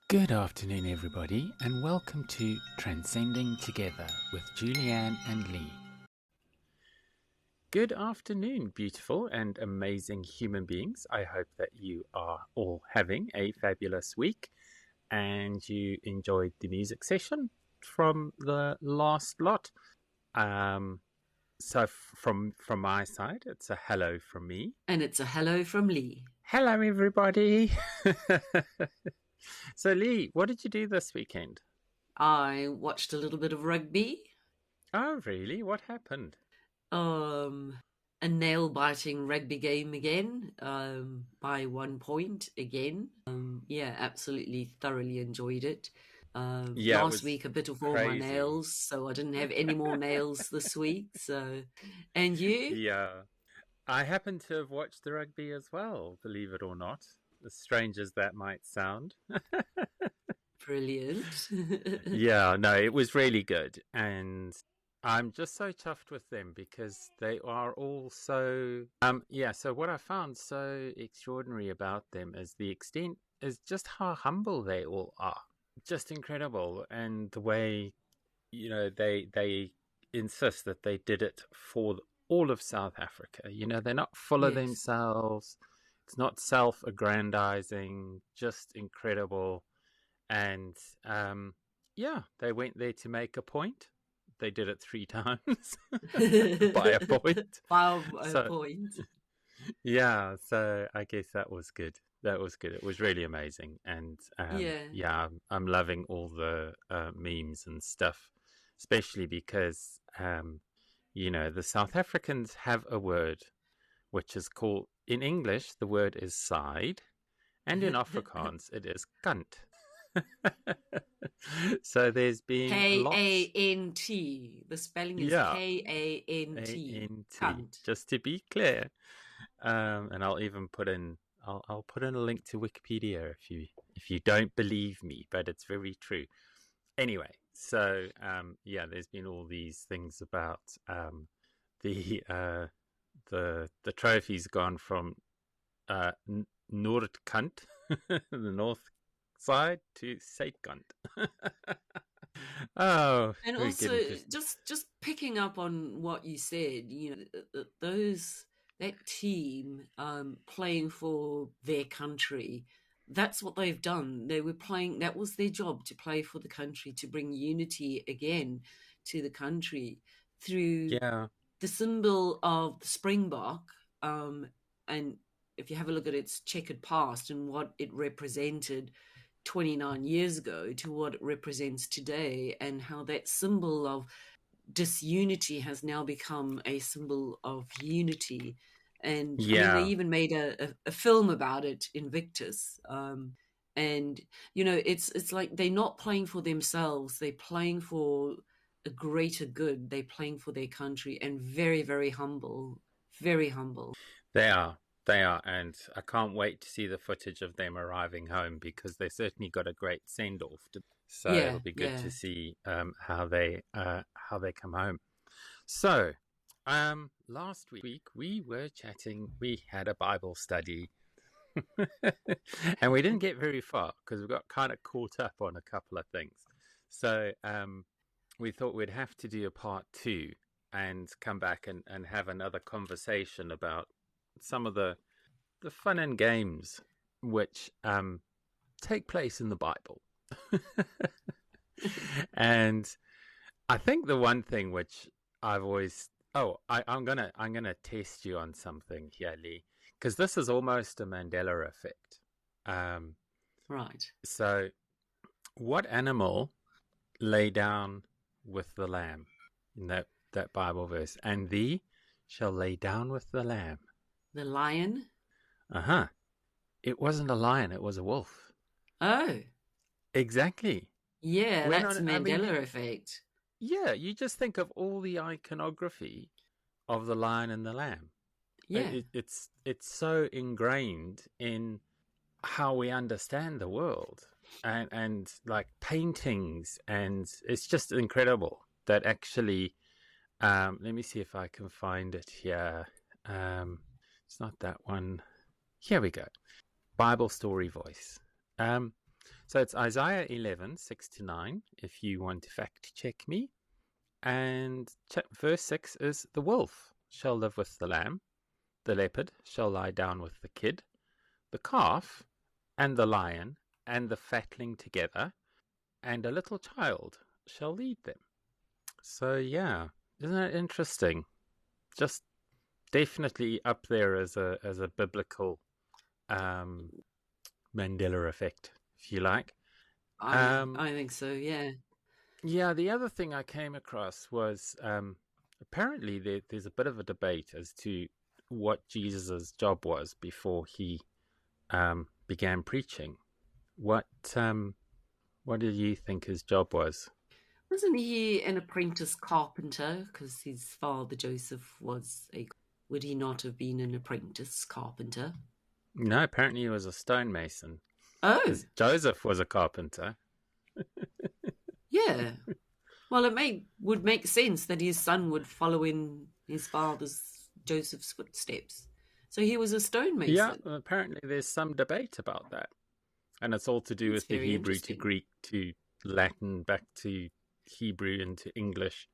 Good afternoon, everybody, and welcome to Transcending Together with Julianne and Lee. Good afternoon, beautiful and amazing human beings. I hope that you are all having a fabulous week and you enjoyed the music session from the last lot. So from my side, it's a hello from me. And it's a hello from Lee. Hello, everybody. So, Lee, what did you do this weekend? I watched a little bit of rugby. Oh, really? What happened? A nail-biting rugby game again, by 1 point again. Yeah, absolutely thoroughly enjoyed it. Yeah, it Last was week a bit of all my crazy. nails, so I didn't have any more nails this week. So, and you? Yeah. I happen to have watched the rugby as well, believe it or not, as strange as that might sound. Brilliant. Yeah, no, it was really good. And I'm just so chuffed with them because they are all so, so what I found so extraordinary about them is the extent, is just how humble they all are. Just incredible. And the way, they insist that they did it for all of South Africa. They're not full of Yes. themselves. It's not self-aggrandizing, just incredible. And they went there to make a point. They did it 3 times by a point. By a So point. yeah, so I guess that was good. That was good. It was really amazing, and Yeah. I'm loving all the memes and stuff, especially because the South Africans have a word which is called, in English, the word is side, and in Afrikaans it is kant. So there's been lots. Kant. The spelling is Yeah, Kant. ANT. Kant. Just to be clear, and I'll even put in. I'll put in a link to Wikipedia if you don't believe me, but it's very true. Anyway, so there's been all these things about the the trophy's gone from Noordkant, the north side, to Zuidkant. Oh, And we also, getting just just picking up on what you said, that team playing for their country, that's what they've done. They were playing. That was their job, to play for the country, to bring unity again to the country through yeah. the symbol of the Springbok. And if you have a look at its checkered past and what it represented 29 years ago to what it represents today, and how that symbol of disunity has now become a symbol of unity. And I mean, they Yeah, even made a film about it, Invictus. And it's like they're not playing for themselves, they're playing for a greater good, they're playing for their country, and very, very humble, very humble. they are. They are, and I can't wait to see the footage of them arriving home because they certainly got a great send off. So Yeah, it'll be good yeah. to see how they come home. So last week we were chatting. We had a Bible study, and we didn't get very far because we got kind of caught up on a couple of things. So we thought we'd have to do a part 2 and come back and have another conversation about some of the fun and games which take place in the Bible. And I think the one thing which I've always I'm gonna test you on something here, Lee, because this is almost a Mandela effect. Um, Right. so, what animal lay down with the lamb in that Bible verse? And thee shall lay down with the lamb. The lion. Uh-huh. It wasn't a lion, it was a wolf. Oh, Exactly. yeah, When that's a I mean, Mandela effect. you just think of all the iconography of the lion and the lamb. Yeah. It's so ingrained in how we understand the world, and like paintings, and it's just incredible that actually. Let me see if I can find it here. It's not that one. Here we go. Bible Story Voice. So it's Isaiah 11, 6 to 9, if you want to fact check me. And verse 6 is, the wolf shall live with the lamb, the leopard shall lie down with the kid, the calf and the lion and the fatling together, and a little child shall lead them. So yeah, isn't that interesting? Just definitely up there as a biblical Mandela effect, if you like. I think so. Yeah. Yeah, the other thing I came across was apparently there's a bit of a debate as to what Jesus' job was before he began preaching. What do you think his job was? Wasn't he an apprentice carpenter? Because his father Joseph was a. Would he not have been an apprentice carpenter? No, apparently he was a stonemason Oh, because Joseph was a carpenter. yeah. Well, would make sense that his son would follow in his father's Joseph's footsteps. So he was a Yeah, stonemason. apparently there's some debate about that. And it's all to do That's with the very Hebrew to interesting. Greek to Latin back to Hebrew into English.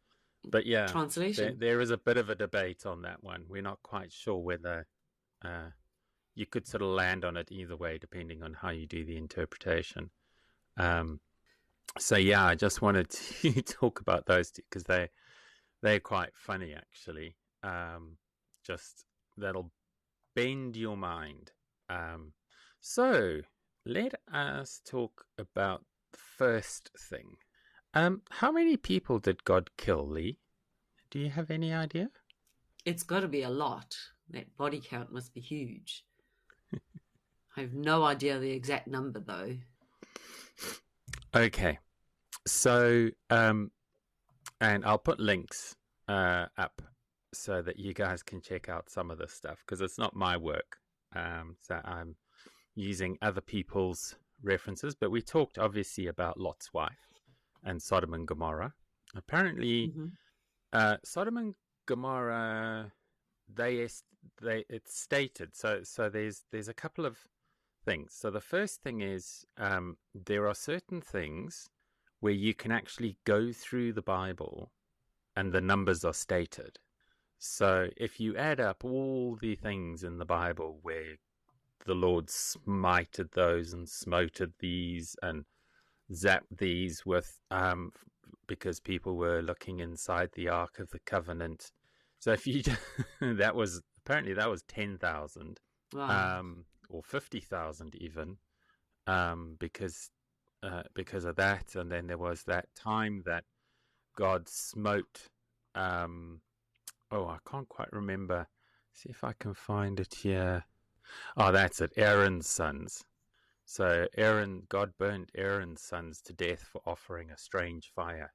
But yeah, Translation. there is a bit of a debate on that one. We're not quite sure whether you could sort of land on it either way, depending on how you do the interpretation. So yeah, I just wanted to talk about those two because they're quite funny actually. Just that'll bend your mind. So let us talk about the first thing. How many people did God kill, Lee? Do you have any idea? It's got to be a lot. That body count must be huge. I have no idea the exact number, though. Okay, so and I'll put links up so that you guys can check out some of this stuff because it's not my work. So I'm using other people's references, but we talked obviously about Lot's wife and Sodom and Gomorrah. Apparently, Mm-hmm. Sodom and Gomorrah, it's stated. So there's a couple of things. So the first thing is there are certain things where you can actually go through the Bible and the numbers are stated. So if you add up all the things in the Bible where the Lord smited those and smoted these and zapped these with because people were looking inside the Ark of the Covenant. So if you that was 10,000 Wow. or 50,000 even because of that. And then there was that time that God smote. I can't quite remember. See if I can find it here. Oh, that's it. Aaron's sons. So God burnt Aaron's sons to death for offering a strange fire.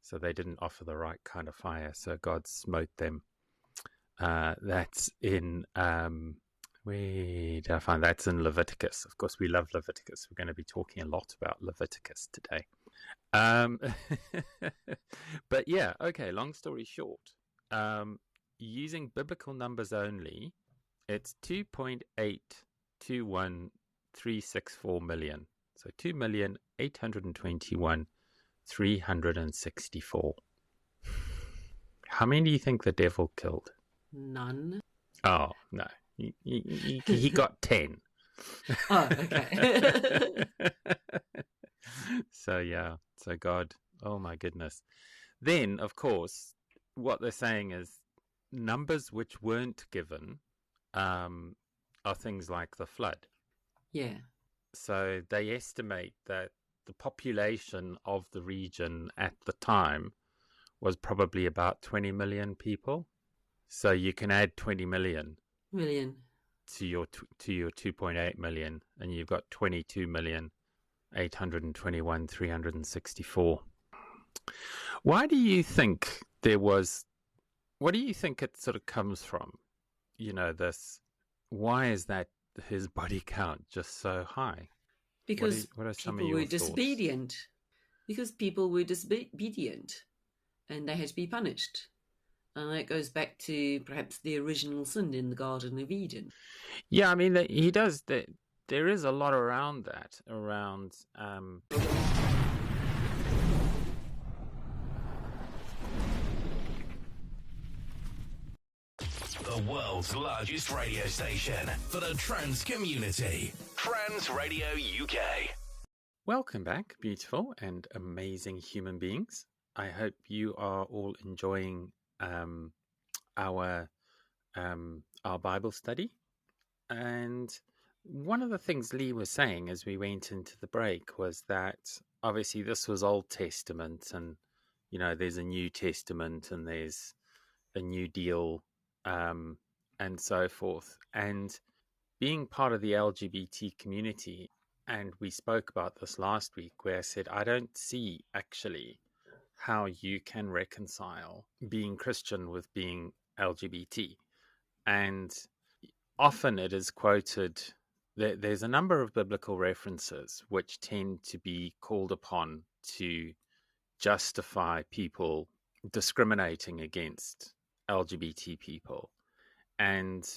So they didn't offer the right kind of fire. So God smote them. That's in where did I find that's in Leviticus. Of course, we love Leviticus. We're going to be talking a lot about Leviticus today. But yeah, okay. Long story short, using biblical numbers only, it's 2.821364 million. So 2,821,364. How many do you think the devil killed? None. Oh no, he got 10. Oh, okay. So yeah, so God, oh my goodness. Then of course, what they're saying is numbers which weren't given are things like the flood. Yeah. So they estimate that the population of the region at the time was probably about 20 million people. So you can add 20 million Million. to your 2.8 million, and you've got 22,821,364. Why do you think there was? What do you think it sort of comes from? This. Why is that his body count just so high? Because What are some of people were your thoughts? disobedient. Because people were disobedient and they had to be punished. And that goes back to perhaps the original sin in the Garden of Eden. Yeah, I mean he does that. there is a lot around that, around the world's largest radio station for the trans community. Trans Radio UK. Welcome back, beautiful and amazing human beings. I hope you are all enjoying our Bible study. And one of the things Lee was saying as we went into the break was that obviously this was Old Testament, and there's a New Testament, and there's a New Deal, and so forth. And being part of the LGBT community, and we spoke about this last week, where I said, I don't see actually how you can reconcile being Christian with being LGBT. And often it is quoted, there's a number of biblical references which tend to be called upon to justify people discriminating against LGBT people. And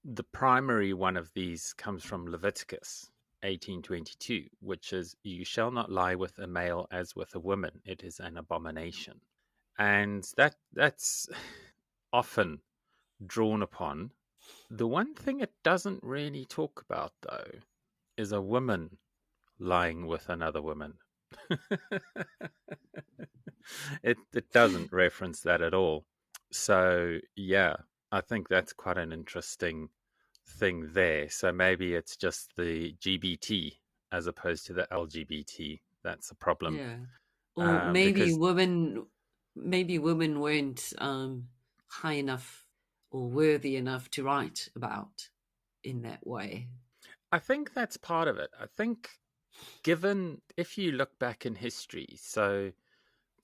the primary one of these comes from Leviticus 18:22, which is, you shall not lie with a male as with a woman. It is an abomination. And that's often drawn upon. The one thing it doesn't really talk about, though, is a woman lying with another woman. It doesn't reference that at all. So, yeah, I think that's quite an interesting thing there. So maybe it's just the GBT as opposed to the LGBT. That's a problem. Yeah. Or maybe Because women weren't high enough or worthy enough to write about in that way. I think that's part of it. I think, given, if you look back in history, so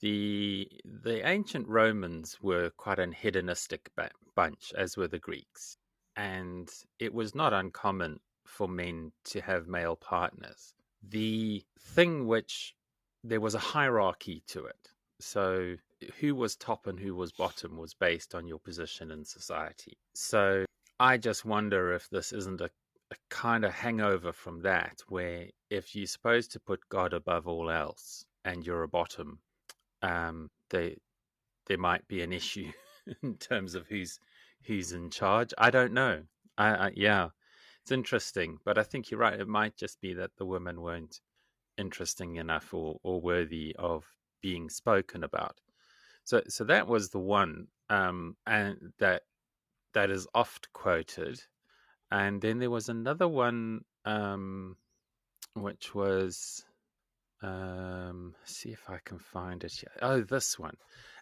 the ancient Romans were quite an hedonistic bunch, as were the Greeks, and it was not uncommon for men to have male partners. The thing which there was a hierarchy to it, so who was top and who was bottom was based on your position in society. So I just wonder if this isn't a kind of hangover from that, where if you're supposed to put God above all else and you're a bottom, there might be an issue in terms of who's in charge. I don't know. Yeah, it's interesting, but I think you're right. It might just be that the women weren't interesting enough or worthy of being spoken about. So that was the one, and that is oft quoted. And then there was another one, which was, see if I can find it here. Oh, this one.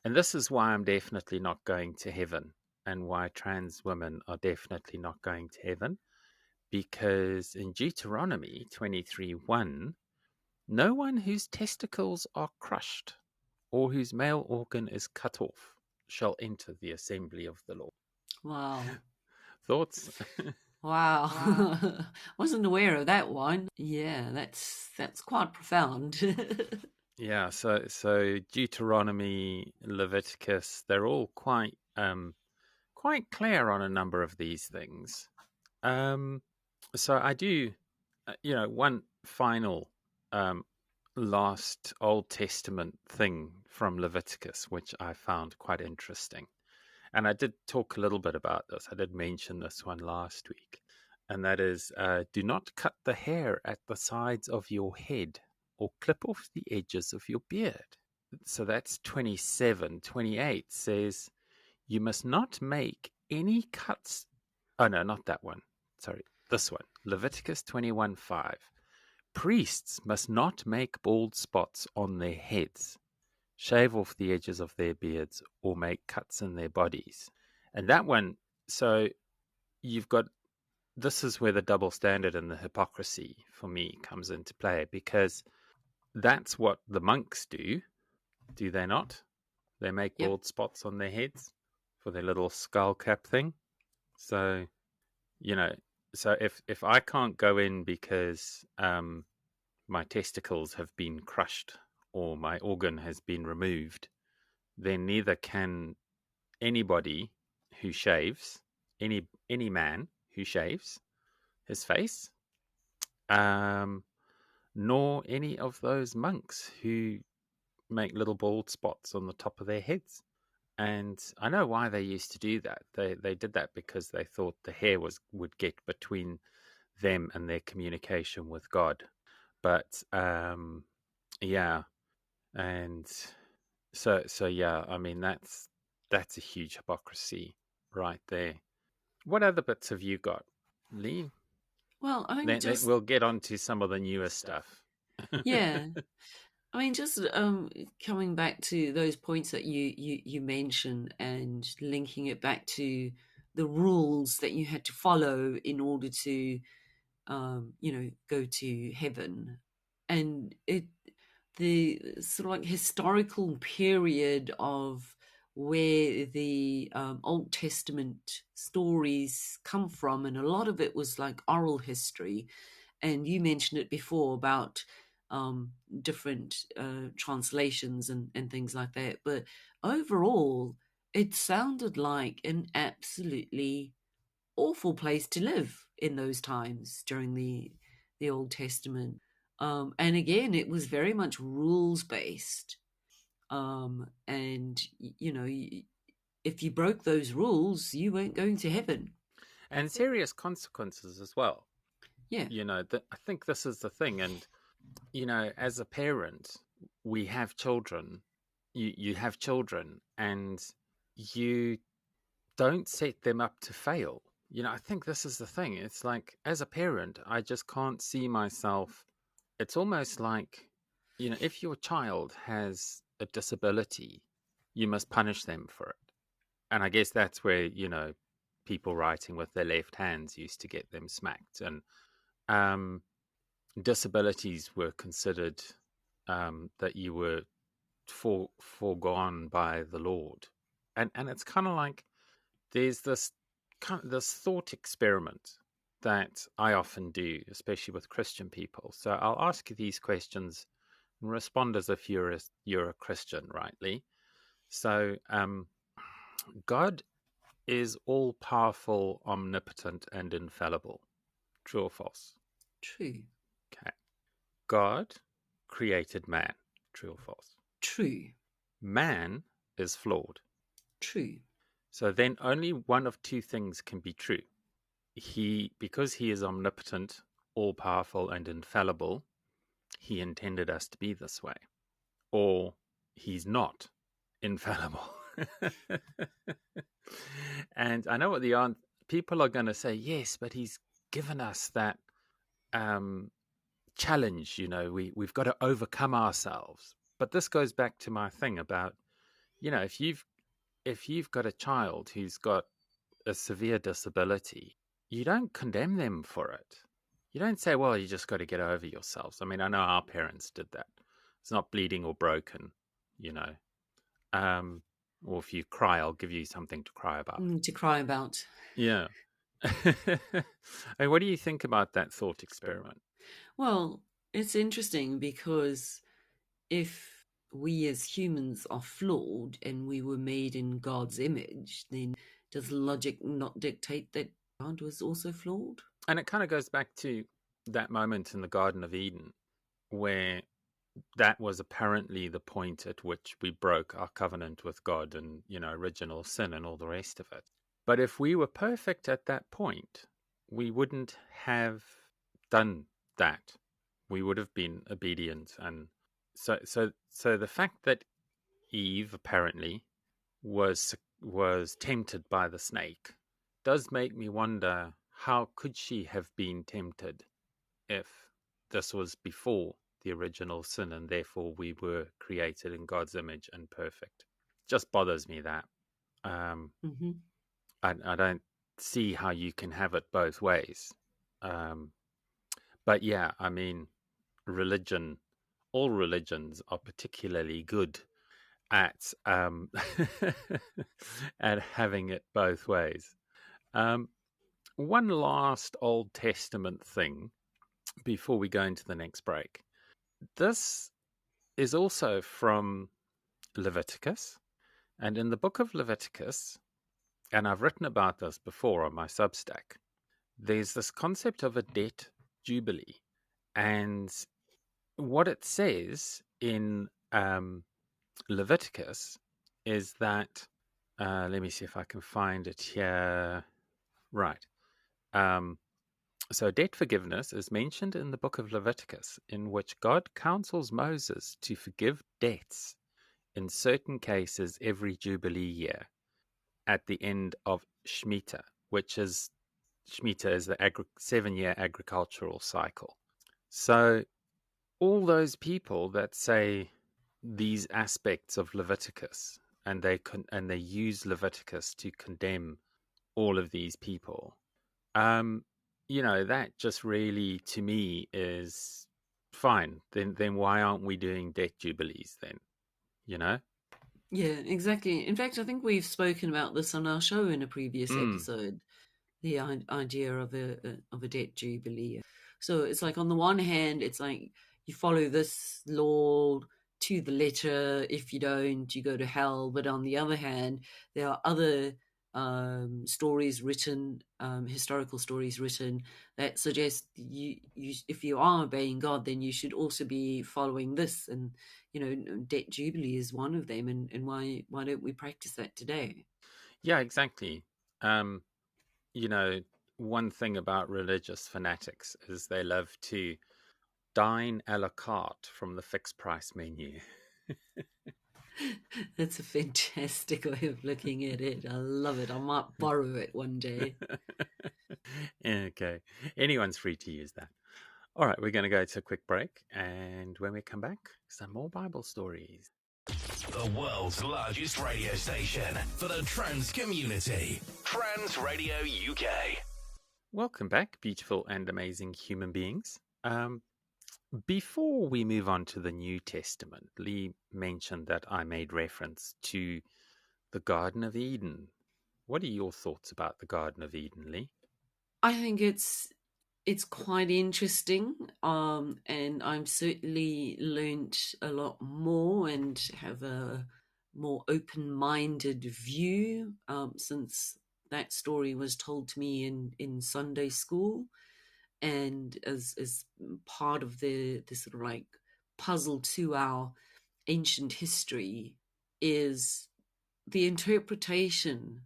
And this is why I'm definitely not going to heaven, and why trans women are definitely not going to heaven. Because in Deuteronomy 23:1, no one whose testicles are crushed or whose male organ is cut off shall enter the assembly of the Lord. Wow. Thoughts? Wow. Wasn't aware of that one. Yeah, that's quite profound. Yeah, so Deuteronomy, Leviticus, they're all quite clear on a number of these things. So I do, one final last Old Testament thing from Leviticus, which I found quite interesting. And I did talk a little bit about this. I did mention this one last week. And that is, do not cut the hair at the sides of your head or clip off the edges of your beard. So that's 27. 28 says, you must not make any cuts. Oh, no, not that one. Sorry, this one. Leviticus 21:5. Priests must not make bald spots on their heads, shave off the edges of their beards, or make cuts in their bodies. And that one, so you've got, this is where the double standard and the hypocrisy for me comes into play, because that's what the monks do they not? They make Yep. bald spots on their heads for their little skull cap thing. So, so if I can't go in because my testicles have been crushed or my organ has been removed, then neither can anybody who shaves, any man who shaves his face, nor any of those monks who make little bald spots on the top of their heads. And I know why they used to do that. They did that because they thought the hair would get between them and their communication with God. But yeah, and so yeah, I mean that's a huge hypocrisy right there. What other bits have you got, Lee? Well, I think Then just we'll get on to some of the newer stuff. yeah. I mean, just coming back to those points that you mentioned and linking it back to the rules that you had to follow in order to go to heaven, and the sort of like historical period of where the Old Testament stories come from, and a lot of it was like oral history. And you mentioned it before about different translations and things like that. But overall, it sounded like an absolutely awful place to live in those times during the Old Testament. And again, it was very much rules based. And if you broke those rules, you weren't going to heaven. And serious consequences as well. Yeah. I think this is the thing. And, as a parent, we have children. You have children and you don't set them up to fail. I think this is the thing. It's like, as a parent, I just can't see myself. It's almost like, if your child has a disability, you must punish them for it. And I guess that's where, people writing with their left hands used to get them smacked. And disabilities were considered that you were foregone by the Lord. And it's kind of like there's this thought experiment that I often do, especially with Christian people. So I'll ask you these questions and respond as if you're a Christian, rightly. So God is all powerful, omnipotent, and infallible. True or false? True. Okay. God created man. True or false? True. Man is flawed. True. So then only one of two things can be true. Because he is omnipotent, all powerful, and infallible, he intended us to be this way. Or he's not infallible. And I know what people are going to say, yes, but he's given us that challenge, we've got to overcome ourselves. But this goes back to my thing about, if you've got a child who's got a severe disability, you don't condemn them for it. You don't say, well, you just got to get over yourselves. I mean, I know our parents did that. It's not bleeding or broken, or if you cry, I'll give you something to cry about. To cry about. Yeah. What do you think about that thought experiment? Well, it's interesting because if we as humans are flawed and we were made in God's image, then does logic not dictate that God was also flawed? And it kind of goes back to that moment in the Garden of Eden where that was apparently the point at which we broke our covenant with God and, original sin and all the rest of it. But if we were perfect at that point, we wouldn't have done that. We would have been obedient. And so the fact that Eve apparently was tempted by the snake does make me wonder, how could she have been tempted if this was before the original sin and therefore we were created in God's image and perfect? Just bothers me that. I don't see how you can have it both ways. But yeah, I mean, all religions are particularly good at at having it both ways. One last Old Testament thing before we go into the next break. This is also from Leviticus, and in the book of Leviticus, and I've written about this before on my Substack, there's this concept of a debt jubilee. And what it says in Leviticus is that, let me see if I can find it here. Right. So debt forgiveness is mentioned in the book of Leviticus, in which God counsels Moses to forgive debts in certain cases every Jubilee year at the end of Shemitah, which is Shemitah is the 7-year agricultural cycle. So all those people that say these aspects of Leviticus, and they use Leviticus to condemn all of these people, that just really, to me, is fine. Then why aren't we doing debt jubilees then? Yeah, exactly. In fact, I think we've spoken about this on our show in a previous episode, the idea of a debt jubilee. So it's like, on the one hand, it's like you follow this law to the letter. If you don't, you go to hell. But on the other hand, there are other stories written, historical stories written, that suggest you if you are obeying God, then you should also be following this. And debt jubilee is one of them. And why don't we practice that today? Yeah, exactly. One thing about religious fanatics is they love to dine a la carte from the fixed price menu. That's a fantastic way of looking at it. I love it. I might borrow it one day. Okay. Anyone's free to use that. All right, we're going to go to a quick break. And when we come back, some more Bible stories. The world's largest radio station for the trans community. Trans Radio UK. Welcome back, beautiful and amazing human beings. Before we move on to the New Testament, Lee mentioned that I made reference to the Garden of Eden. What are your thoughts about the Garden of Eden, Lee? I think it's quite interesting, and I'm certainly learnt a lot more and have a more open-minded view since that story was told to me in Sunday school, and as part of the sort of like puzzle to our ancient history is the interpretation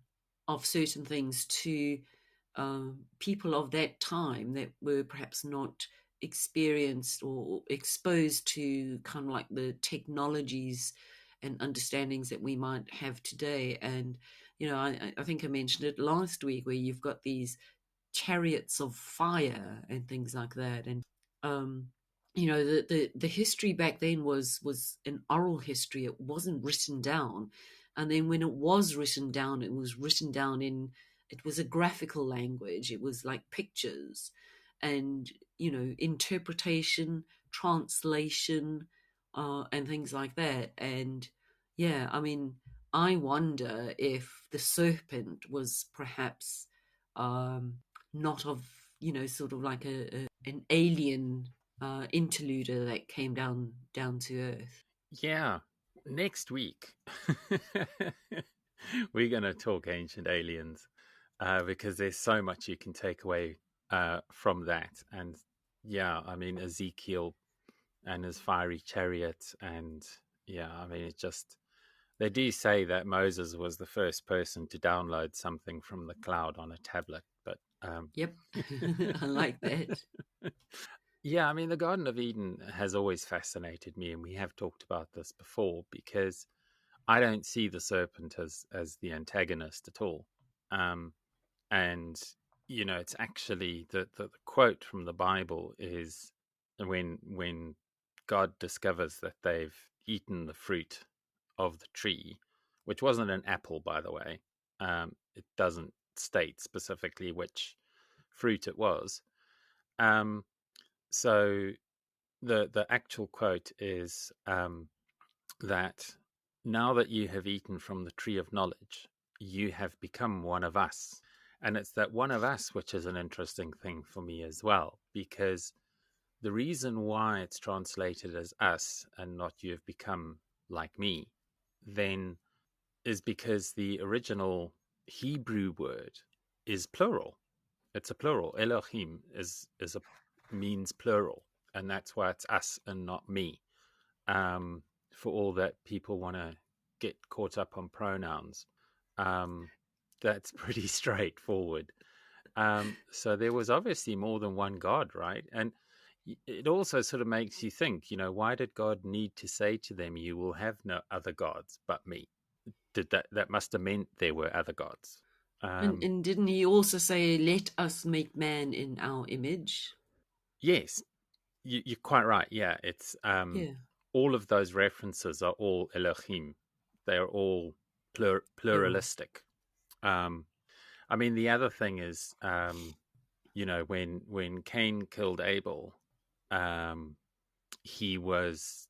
of certain things to people of that time that were perhaps not experienced or exposed to kind of like the technologies and understandings that we might have today. And I think I mentioned it last week, where you've got these chariots of fire and things like that. And the history back then was an oral history. It wasn't written down. And then when it was written down, it was written down it was a graphical language. It was like pictures and interpretation, translation, and things like that. And yeah, I mean, I wonder if the serpent was perhaps not of sort of like an alien interluder that came down to earth. Yeah, next week we're going to talk ancient aliens because there's so much you can take away from that. And yeah, I mean, Ezekiel and his fiery chariot, and yeah, I mean, they do say that Moses was the first person to download something from the cloud on a tablet, but yep. I like that. Yeah, I mean, the Garden of Eden has always fascinated me, and we have talked about this before, because I don't see the serpent as the antagonist at all. And it's actually the quote from the Bible is when God discovers that they've eaten the fruit of the tree, which wasn't an apple, by the way. It doesn't state specifically which fruit it was. So the actual quote is that now that you have eaten from the tree of knowledge, you have become one of us. And it's that one of us which is an interesting thing for me as well, because the reason why it's translated as us and not you have become like me then is because the original Hebrew word is plural. It's a plural. Elohim means plural. and that's why it's us and not me. For all that people want to get caught up on pronouns, that's pretty straightforward. So there was obviously more than one God, right? And it also sort of makes you think, why did God need to say to them, "You will have no other gods but me"? That must have meant there were other gods. And didn't he also say, "Let us make man in our image"? Yes, you're quite right. Yeah, it's Yeah. all of those references are all Elohim. They are all Yeah. pluralistic. I mean, the other thing is, when Cain killed Abel, he was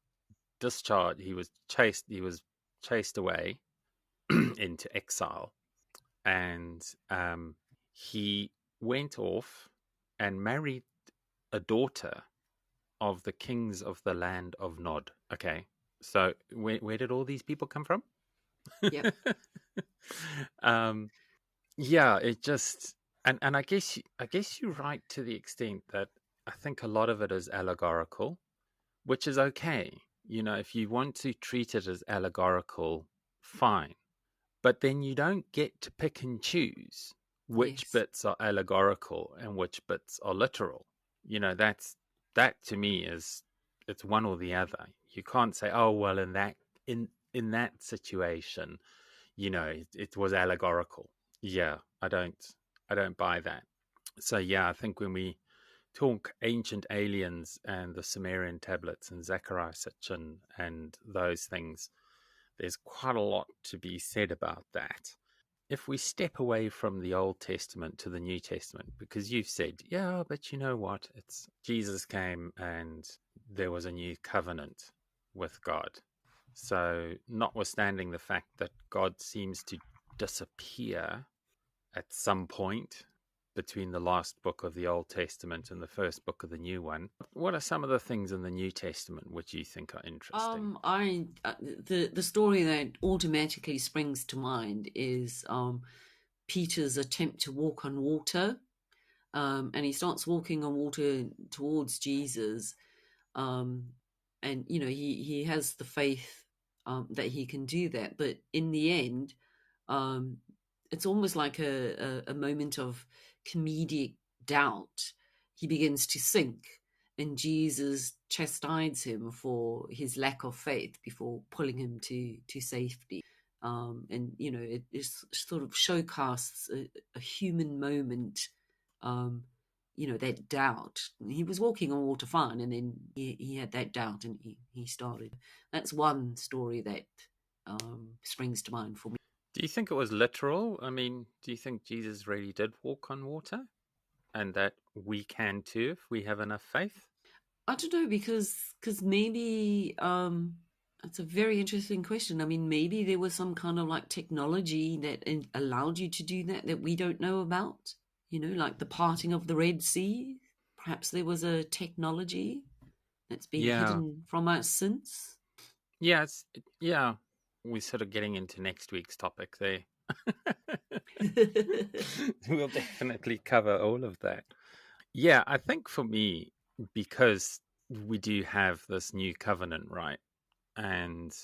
discharged. He was chased. He was chased away into exile, and he went off and married a daughter of the kings of the land of Nod. Okay, so where did all these people come from? Yep. Yeah, it just and I guess you're right to the extent that I think a lot of it is allegorical, which is okay. If you want to treat it as allegorical, fine. But then you don't get to pick and choose which Yes. bits are allegorical and which bits are literal. That to me is it's one or the other. You can't say, oh well, in that situation, it was allegorical. Yeah, I don't buy that. So yeah, I think when we talk ancient aliens and the Sumerian tablets and Zechariah Sitchin and those things, there's quite a lot to be said about that. If we step away from the Old Testament to the New Testament, because you've said, yeah, but you know what? It's Jesus came and there was a new covenant with God. So, notwithstanding the fact that God seems to disappear at some point between the last book of the Old Testament and the first book of the new one, what are some of the things in the New Testament which you think are interesting? I the story that automatically springs to mind is Peter's attempt to walk on water, and he starts walking on water towards Jesus, um, and he has the faith that he can do that, but in the end, um, it's almost like a moment of comedic doubt. He begins to sink, and Jesus chastises him for his lack of faith before pulling him to safety. And it sort of showcasts a human moment. That doubt. He was walking on water fine, and then he had that doubt, and he started. That's one story that springs to mind for me. Do you think it was literal? I mean, do you think Jesus really did walk on water and that we can too if we have enough faith? I don't know, because maybe it's a very interesting question. I mean, maybe there was some kind of like technology that allowed you to do that we don't know about. Like the parting of the Red Sea. Perhaps there was a technology that's been Yeah. hidden from us since. Yeah, yeah. We're sort of getting into next week's topic there. We'll definitely cover all of that. Yeah, I think for me, because we do have this new covenant, right? And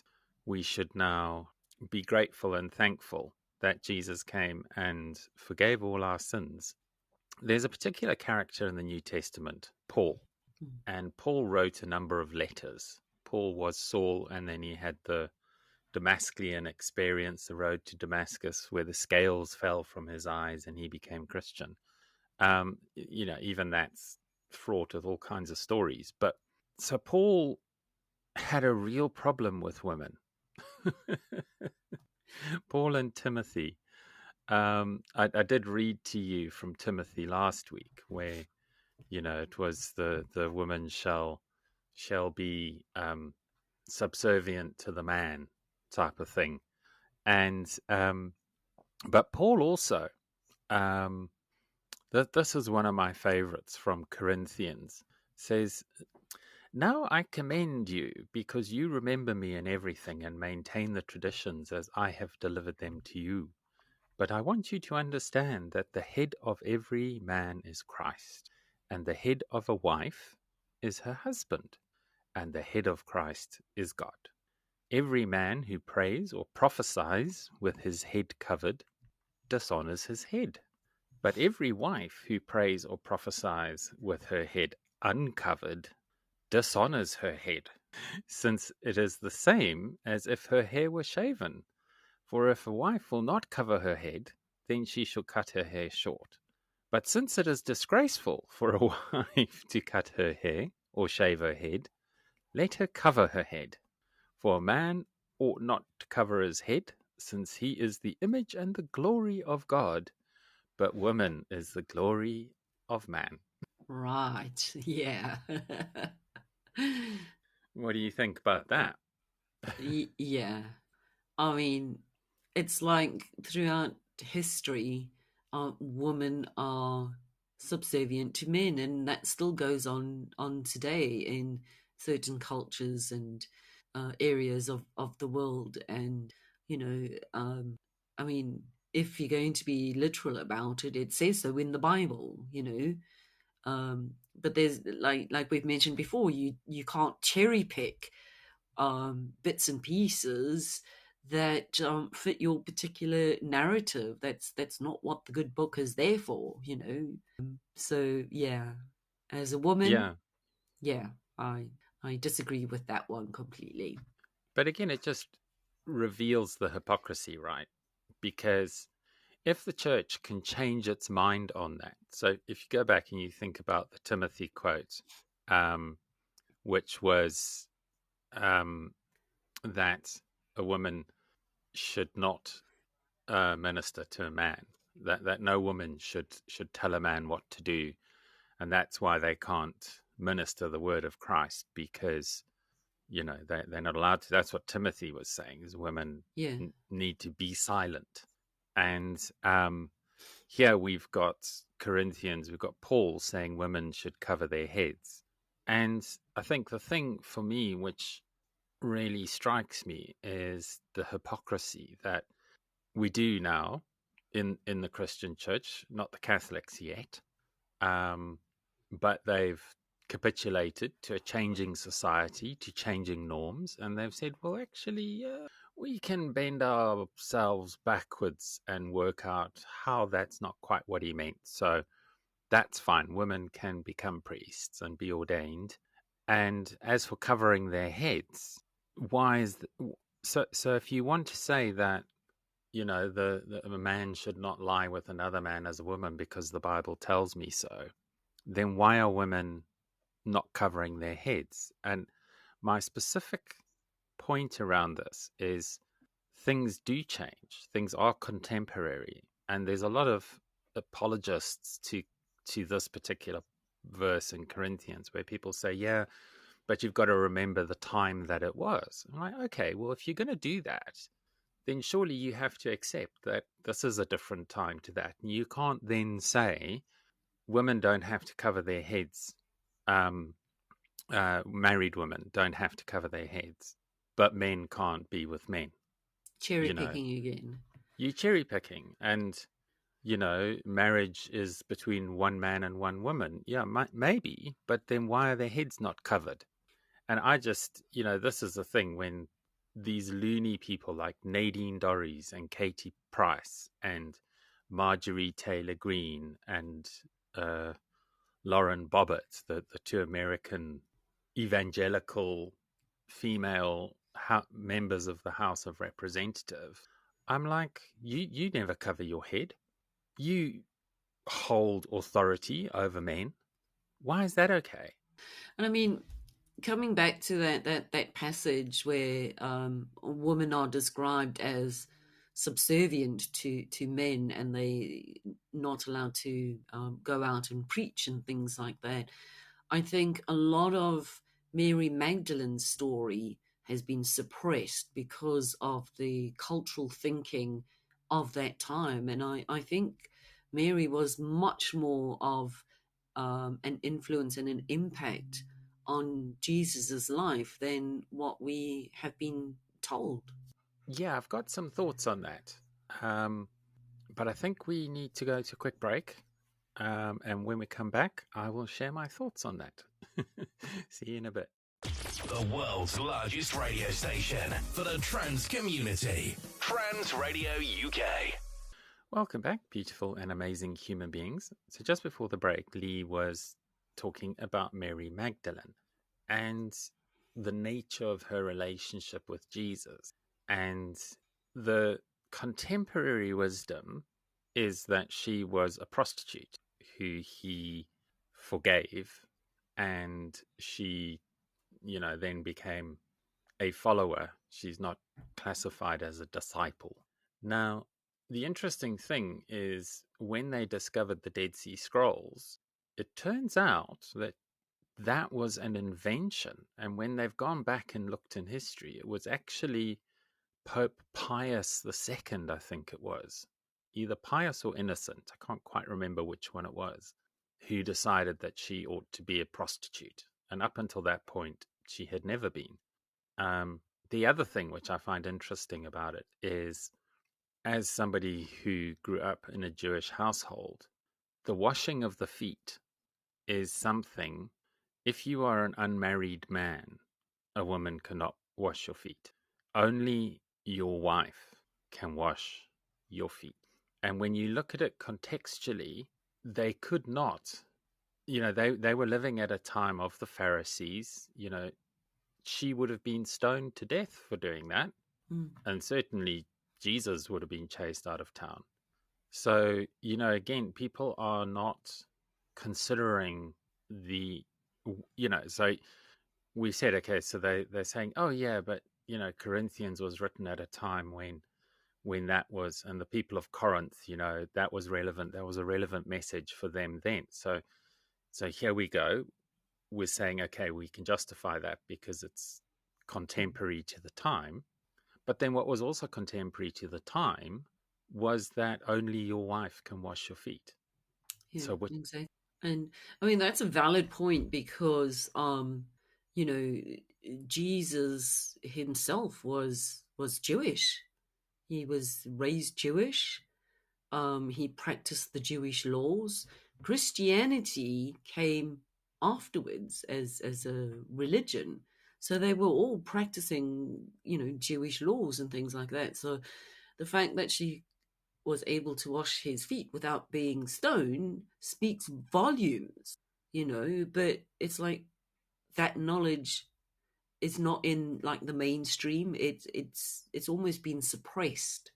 we should now be grateful and thankful that Jesus came and forgave all our sins. There's a particular character in the New Testament, Paul, and Paul wrote a number of letters. Paul was Saul, and then he had the Damascus experience, the road to Damascus, where the scales fell from his eyes and he became Christian. Even that's fraught with all kinds of stories. But so Paul had a real problem with women. Paul and Timothy. I did read to you from Timothy last week, where it was the woman shall be subservient to the man type of thing, and but Paul also, this is one of my favorites from Corinthians, says, "Now I commend you because you remember me in everything and maintain the traditions as I have delivered them to you. But I want you to understand that the head of every man is Christ, and the head of a wife is her husband, and the head of Christ is God. Every man who prays or prophesies with his head covered dishonors his head. But every wife who prays or prophesies with her head uncovered dishonors her head, since it is the same as if her hair were shaven. For if a wife will not cover her head, then she shall cut her hair short. But since it is disgraceful for a wife to cut her hair or shave her head, let her cover her head. For a man ought not to cover his head, since he is the image and the glory of God, but woman is the glory of man. Right. Yeah. What do you think about that? Yeah. I mean, it's like throughout history, women are subservient to men, and that still goes on today in certain cultures and areas of the world. And you know, I mean, if you're going to be literal about it, it says so in the Bible. But there's like we've mentioned before, you can't cherry pick bits and pieces that fit your particular narrative. That's not what the good book is there for. So yeah, as a woman, Yeah. yeah, I disagree with that one completely. But again, it just reveals the hypocrisy, right? Because if the church can change its mind on that, so if you go back and you think about the Timothy quote, which was that a woman should not minister to a man, that no woman should tell a man what to do, and that's why they can't minister the word of Christ, because they're not allowed to. That's what Timothy was saying, is women Yeah, need to be silent. And here we've got Corinthians, we've got Paul saying women should cover their heads. And I think the thing for me which really strikes me is the hypocrisy that we do now in the Christian church, not the Catholics yet, but they've capitulated to a changing society, to changing norms, and they've said, well, actually, we can bend ourselves backwards and work out how that's not quite what he meant. So that's fine. Women can become priests and be ordained. And as for covering their heads, why is so if you want to say that a man should not lie with another man as a woman because the Bible tells me so, then why are women not covering their heads? And my specific point around this is things do change. Things are contemporary, and there's a lot of apologists to this particular verse in Corinthians where people say, yeah, but you've got to remember the time that it was. I'm like, okay, well, if you're going to do that, then surely you have to accept that this is a different time to that. And you can't then say women don't have to cover their heads. Married women don't have to cover their heads, but men can't be with men. cherry picking again. You cherry picking, and marriage is between one man and one woman. Yeah, maybe, but then why are their heads not covered? And I just, this is the thing when these loony people like Nadine Dorries and Katie Price and Marjorie Taylor Greene and Lauren Bobbitt, the two American evangelical female members of the House of Representatives, I'm like, you never cover your head. You hold authority over men. Why is that okay? And I mean, coming back to that passage where women are described as subservient to men, and they not allowed to go out and preach and things like that, I think a lot of Mary Magdalene's story has been suppressed because of the cultural thinking of that time. And I think Mary was much more of an influence and an impact on Jesus's life than what we have been told. Yeah, I've got some thoughts on that. But I think we need to go to a quick break. And when we come back, I will share my thoughts on that. See you in a bit. The world's largest radio station for the trans community. Trans Radio UK. Welcome back, beautiful and amazing human beings. So just before the break, Lee was talking about Mary Magdalene and the nature of her relationship with Jesus. And the contemporary wisdom is that she was a prostitute who he forgave, and she, then became a follower. She's not classified as a disciple. Now, the interesting thing is when they discovered the Dead Sea Scrolls, it turns out that that was an invention. And when they've gone back and looked in history, it was actually Pope Pius II, I think it was, either Pius or Innocent, I can't quite remember which one it was, who decided that she ought to be a prostitute. And up until that point, she had never been. The other thing which I find interesting about it is, as somebody who grew up in a Jewish household, the washing of the feet is something. If you are an unmarried man, a woman cannot wash your feet. Only your wife can wash your feet. And when you look at it contextually, they could not. They were living at a time of the Pharisees. She would have been stoned to death for doing that. And certainly Jesus would have been chased out of town. So, again, people are not considering so we said, okay, so they're saying, oh yeah, but, Corinthians was written at a time when that was, and the people of Corinth, that was relevant. That was a relevant message for them then. So here we go. We're saying, okay, we can justify that because it's contemporary to the time. But then what was also contemporary to the time was that only your wife can wash your feet. Yeah, exactly. And I mean, that's a valid point because, Jesus himself was Jewish. He was raised Jewish. He practiced the Jewish laws. Christianity came afterwards as a religion. So they were all practicing, Jewish laws and things like that. So the fact that she was able to wash his feet without being stoned speaks volumes, but it's like that knowledge is not in like the mainstream. It's almost been suppressed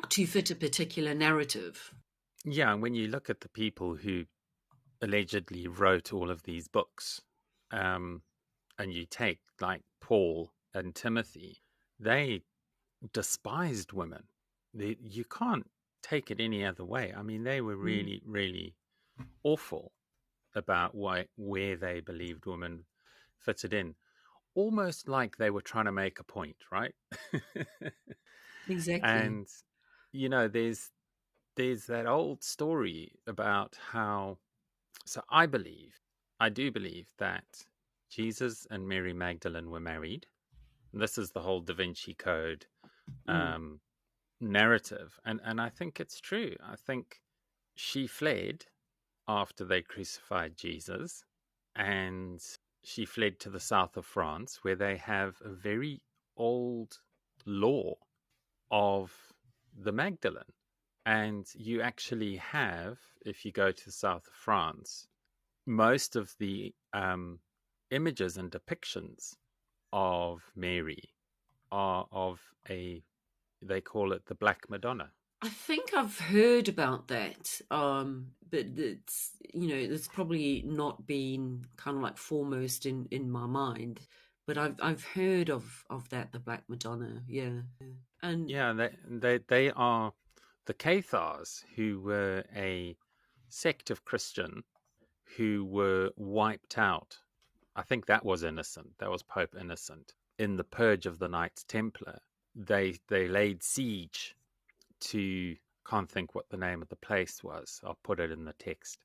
to fit a particular narrative. Yeah, and when you look at the people who allegedly wrote all of these books, and you take like Paul and Timothy, they despised women. You can't take it any other way. I mean, they were really, really awful about where they believed women fitted in. Almost like they were trying to make a point, right? Exactly. And, there's that old story about how, so I do believe that Jesus and Mary Magdalene were married. This is the whole Da Vinci Code narrative. And I think it's true. I think she fled after they crucified Jesus, and she fled to the south of France, where they have a very old law of the Magdalene. And you actually have, if you go to the south of France, most of the images and depictions of Mary are of they call it the Black Madonna. I think I've heard about that, but it's probably not been kind of like foremost in my mind. But I've heard of that, the Black Madonna, yeah. And yeah, they are the Cathars, who were a sect of Christian who were wiped out. I think that was Innocent. That was Pope Innocent. In the purge of the Knights Templar, they laid siege to, can't think what the name of the place was. I'll put it in the text.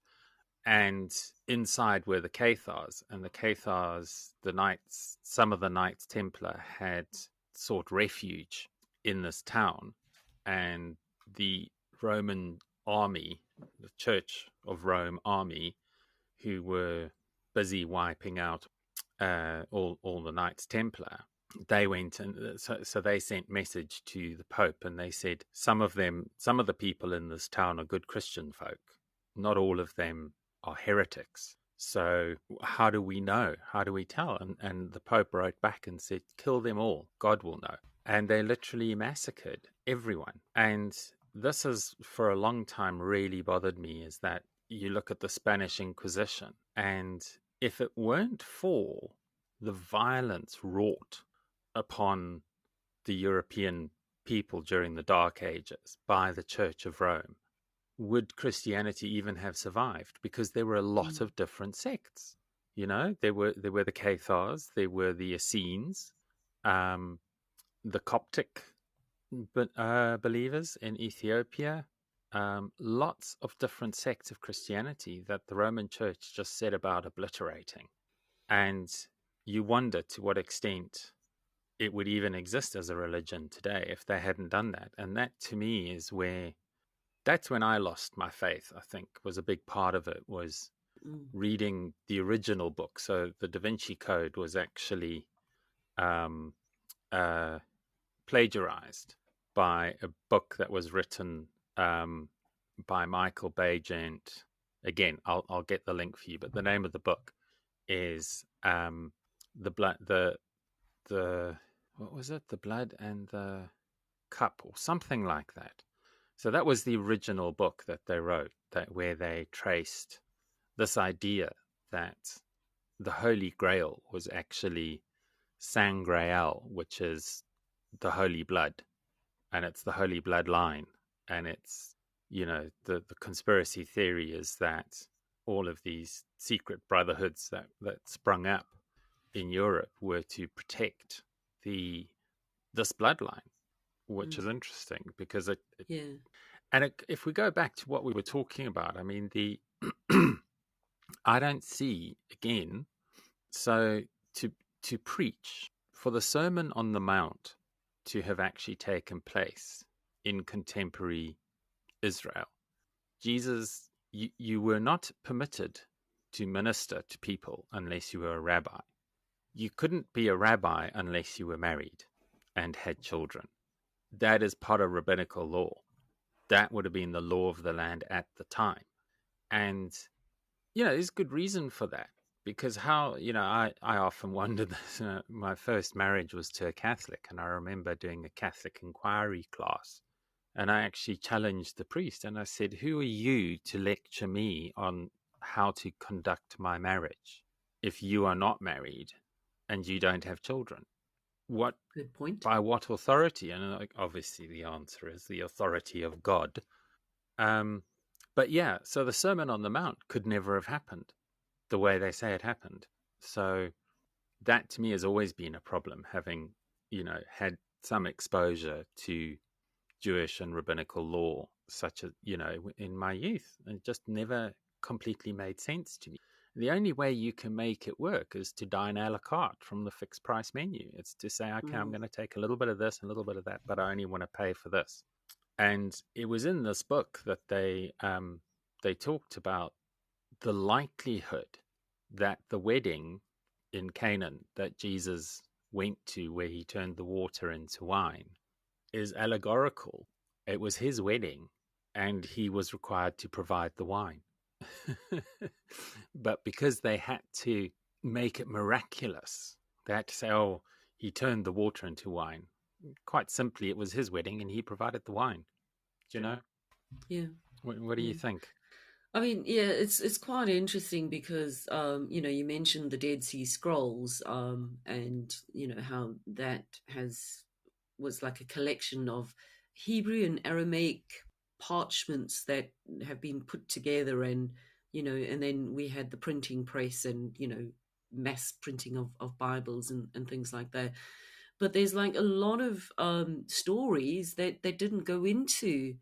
And inside were the Cathars, and the Cathars, the knights, some of the Knights Templar had sought refuge in this town, and the Roman army, the Church of Rome army, who were busy wiping out all the Knights Templar, they went and so they sent message to the Pope, and they said some of the people in this town are good Christian folk. Not all of them are heretics. So how do we know? How do we tell? And the Pope wrote back and said, kill them all. God will know. And they literally massacred everyone. And this has for a long time really bothered me, is that you look at the Spanish Inquisition, and if it weren't for the violence wrought upon the European people during the Dark Ages by the Church of Rome, would Christianity even have survived? Because there were a lot of different sects. You know, there were the Cathars, there were the Essenes, the Coptic believers in Ethiopia, lots of different sects of Christianity that the Roman Church just set about obliterating. And you wonder to what extent it would even exist as a religion today if they hadn't done that. And that, to me, that's when I lost my faith, I think, was a big part of it, was reading the original book. So the Da Vinci Code was actually plagiarized by a book that was written by Michael Bagent. Again, I'll get the link for you, but the name of the book is the what was it? The Blood and the Cup, or something like that. So that was the original book that they wrote, where they traced this idea that the Holy Grail was actually Sangreal, which is the Holy Blood, and it's the Holy Blood line. And it's, the conspiracy theory is that all of these secret brotherhoods that sprung up in Europe were to protect this bloodline, which is interesting because if we go back to what we were talking about, I mean, I don't see, again, so to preach, for the Sermon on the Mount to have actually taken place in contemporary Israel, Jesus, you were not permitted to minister to people unless you were a rabbi. You couldn't be a rabbi unless you were married and had children. That is part of rabbinical law. That would have been the law of the land at the time. And, there's good reason for that. Because I often wonder this. My first marriage was to a Catholic, and I remember doing a Catholic inquiry class. And I actually challenged the priest, and I said, who are you to lecture me on how to conduct my marriage if you are not married and you don't have children? What? Good point. By what authority? And obviously the answer is the authority of God. But yeah, so the Sermon on the Mount could never have happened the way they say it happened. So that to me has always been a problem, having, had some exposure to Jewish and rabbinical law, such as, in my youth. It just never completely made sense to me. The only way you can make it work is to dine a la carte from the fixed price menu. It's to say, okay, I'm going to take a little bit of this and a little bit of that, but I only want to pay for this. And it was in this book that they talked about the likelihood that the wedding in Canaan that Jesus went to, where he turned the water into wine, is allegorical. It was his wedding, and he was required to provide the wine. But because they had to make it miraculous, they had to say, oh, he turned the water into wine. Quite simply, it was his wedding, and he provided the wine. Do you know? Yeah. What do you think? I mean, yeah, it's quite interesting because, you mentioned the Dead Sea Scrolls, and, how that was like a collection of Hebrew and Aramaic parchments that have been put together, and, and then we had the printing press and, mass printing of Bibles and things like that. But there's like a lot of stories that didn't go into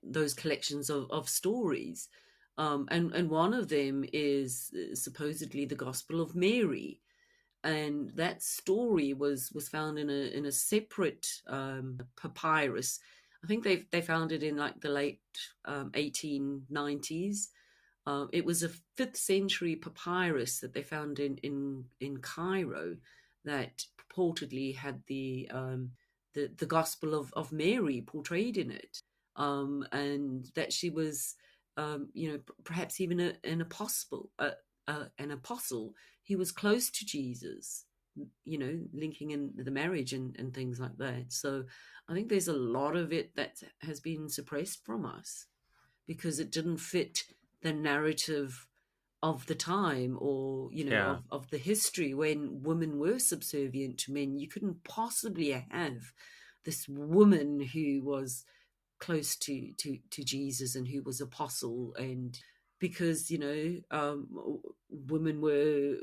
those collections of stories, and one of them is supposedly the Gospel of Mary, and that story was found in a separate papyrus. I think they found it in like the late 1890s, It was a 5th century papyrus that they found in Cairo that purportedly had the Gospel of Mary portrayed in it, and that she was, perhaps even an apostle. An apostle. He was close to Jesus, linking in the marriage and things like that. So I think there's a lot of it that has been suppressed from us because it didn't fit the narrative of the time, or Yeah. of the history when women were subservient to men. You couldn't possibly have this woman who was close to Jesus and who was apostle, and because women were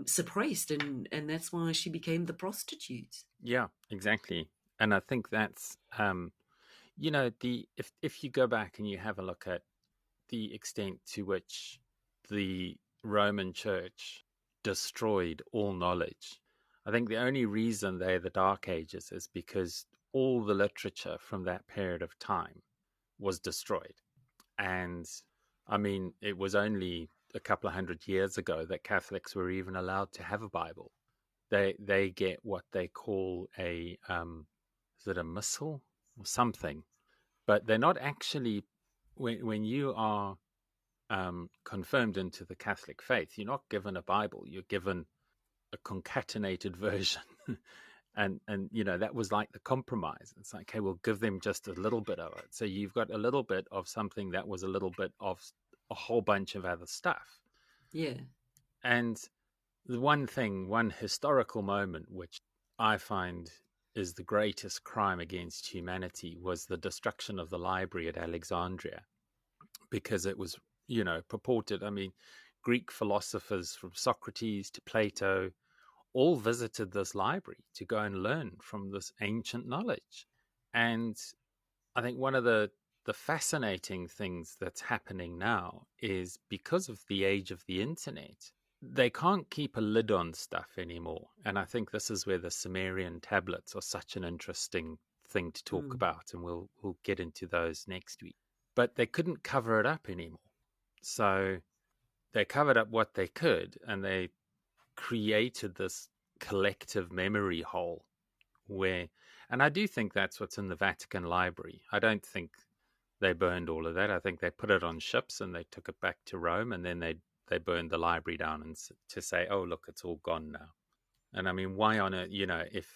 suppressed, and that's why she became the prostitute. Yeah, exactly. And I think that's if you go back and you have a look at the extent to which the Roman Church destroyed all knowledge, I think the only reason they're the Dark Ages is because all the literature from that period of time was destroyed. And I mean, it was only a couple of 100 years ago that Catholics were even allowed to have a Bible. They get what they call is it a missal or something? But they're not actually, when you are confirmed into the Catholic faith, you're not given a Bible. You're given a concatenated version. and that was like the compromise. It's like, okay, we'll give them just a little bit of it. So you've got a little bit of something that was a little bit of a whole bunch of other stuff. Yeah. And the one historical moment which I find is the greatest crime against humanity was the destruction of the library at Alexandria, because it was, purported. I mean, Greek philosophers from Socrates to Plato all visited this library to go and learn from this ancient knowledge. And I think one of the fascinating things that's happening now is, because of the age of the internet, they can't keep a lid on stuff anymore. And I think this is where the Sumerian tablets are such an interesting thing to talk about, and we'll get into those next week. But they couldn't cover it up anymore. So they covered up what they could, and they created this collective memory hole and I do think that's what's in the Vatican Library. I don't think they burned all of that. I think they put it on ships and they took it back to Rome, and then they burned the library down and to say, oh, look, it's all gone now. And I mean, why on earth, if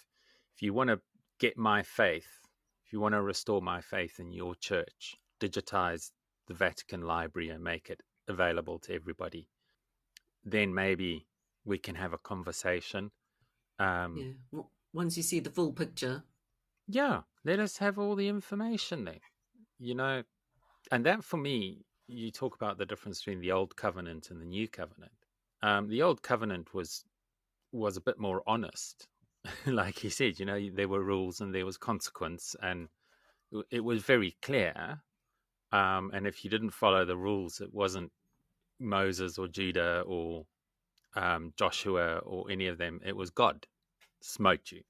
you want to get my faith, if you want to restore my faith in your church, digitize the Vatican Library and make it available to everybody, then maybe we can have a conversation. Once you see the full picture. Yeah, let us have all the information then. And that, for me, you talk about the difference between the Old Covenant and the New Covenant. The Old Covenant was a bit more honest. Like he said, there were rules and there was consequence, and it was very clear. And if you didn't follow the rules, it wasn't Moses or Judah or Joshua or any of them. It was God smote you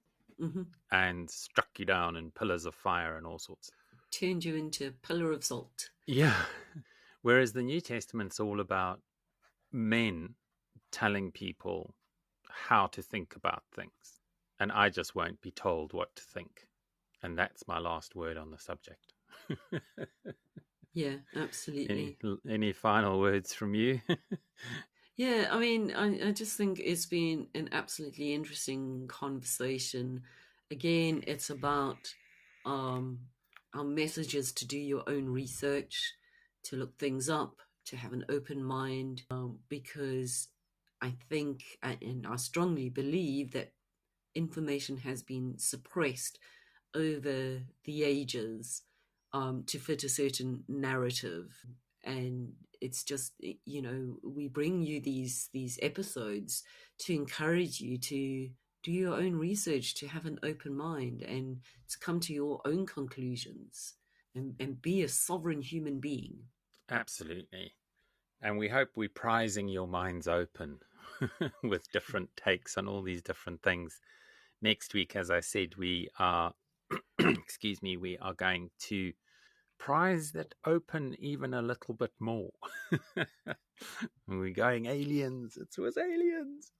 and struck you down in pillars of fire and all sorts. Turned you into a pillar of salt. Yeah. Whereas the New Testament's all about men telling people how to think about things. And I just won't be told what to think. And that's my last word on the subject. Yeah, absolutely. Any final words from you? Yeah, I mean, I just think it's been an absolutely interesting conversation. Again, it's about our messages to do your own research, to look things up, to have an open mind, because I think, and I strongly believe, that information has been suppressed over the ages to fit a certain narrative. And it's just, we bring you these episodes to encourage you to do your own research, to have an open mind, and to come to your own conclusions, and be a sovereign human being. Absolutely. And we hope we're prizing your minds open with different takes on all these different things. Next week, as I said, we are, we are going to pries that open even a little bit more. We're going aliens. It was aliens.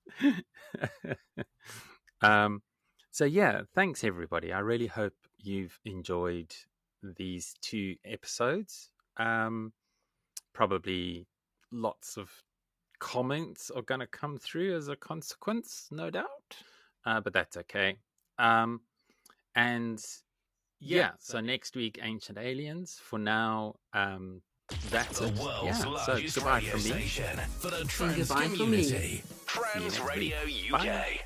So yeah, thanks everybody. I really hope you've enjoyed these 2 episodes. Probably lots of comments are going to come through as a consequence, no doubt. But that's okay. And yeah, so next week, Ancient Aliens. For now, that's The it. world's So largest goodbye radio from me. station for the And trans goodbye from me. community. Trans next Radio week. UK. Bye.